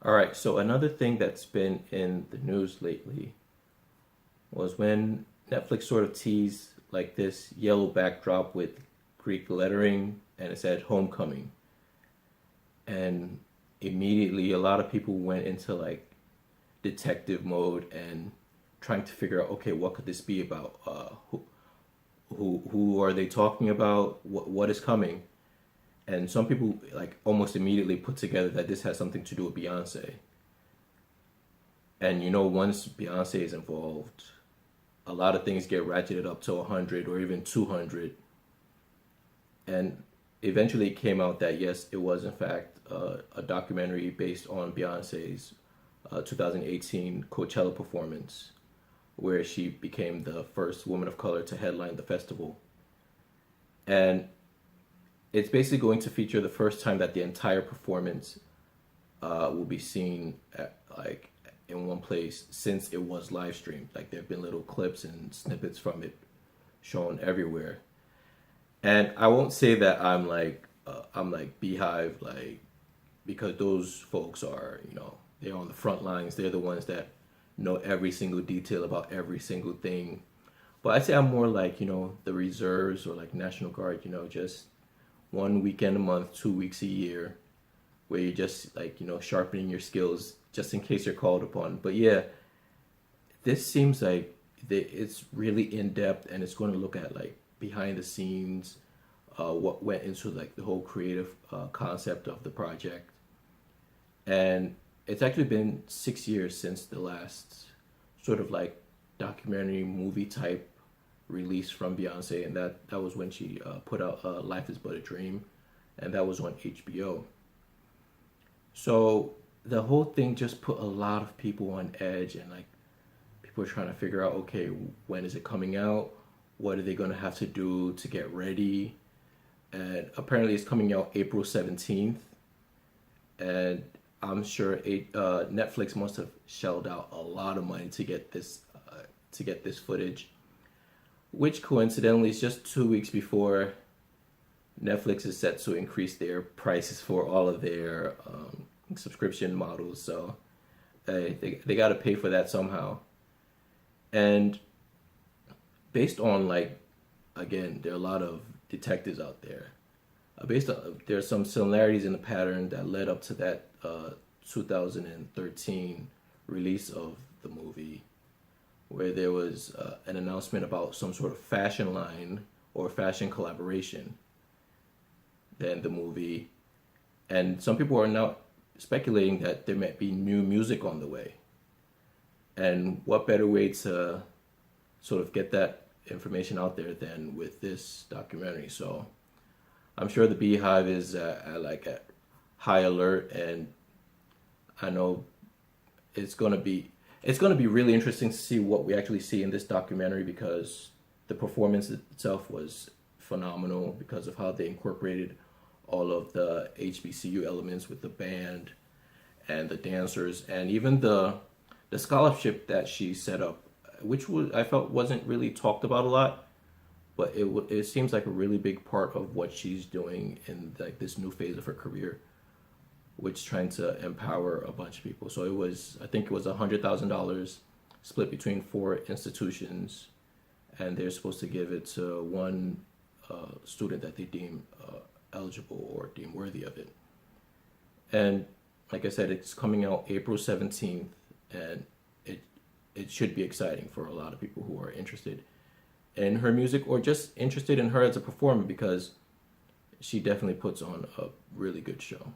All right, so another thing that's been in the news lately was when Netflix sort of teased like this yellow backdrop with Greek lettering and it said homecoming. And immediately a lot of people went into like detective mode and trying to figure out, okay, what could this be about? Who are they talking about? What is coming? And some people like almost immediately put together that this has something to do with Beyonce. And once Beyonce is involved, a lot of things get ratcheted up to 100 or even 200. And eventually it came out that yes, it was in fact a documentary based on Beyonce's 2018 Coachella performance, where she became the first woman of color to headline the festival. And it's basically going to feature the first time that the entire performance will be seen like in one place since it was live streamed. Like there have been little clips and snippets from it shown everywhere. And I won't say that I'm like Beehive, like, because those folks are, they're on the front lines. They're the ones that know every single detail about every single thing. But I'd say I'm more like, the reserves or like National Guard, just one weekend a month, 2 weeks a year, where you're just like, sharpening your skills just in case you're called upon. But yeah, this seems like it's really in depth and it's going to look at like behind the scenes, what went into like the whole creative concept of the project. And it's actually been 6 years since the last sort of like documentary movie type release from Beyonce, and that was when she put out Life Is But a Dream, and that was on HBO. So the whole thing just put a lot of people on edge, and like people are trying to figure out, okay, when is it coming out? What are they going to have to do to get ready? And apparently it's coming out April 17th, and I'm sure Netflix must have shelled out a lot of money to get this footage, which coincidentally is just 2 weeks before Netflix is set to increase their prices for all of their subscription models. So they got to pay for that somehow. And based on like, again, there are a lot of detectives out there. There are some similarities in the pattern that led up to that 2013 release of the movie, where there was an announcement about some sort of fashion line or fashion collaboration than the movie. And some people are now speculating that there might be new music on the way. And what better way to sort of get that information out there than with this documentary? So I'm sure the Beehive is at high alert, and I know it's gonna be really interesting to see what we actually see in this documentary, because the performance itself was phenomenal because of how they incorporated all of the HBCU elements with the band and the dancers, and even the scholarship that she set up, which I felt wasn't really talked about a lot, but it seems like a really big part of what she's doing in like this new phase of her career, which is trying to empower a bunch of people. So I think it was $100,000 split between 4 institutions, and they're supposed to give it to one student that they deem eligible or deem worthy of it. And like I said, it's coming out April 17th, and it should be exciting for a lot of people who are interested in her music or just interested in her as a performer, because she definitely puts on a really good show.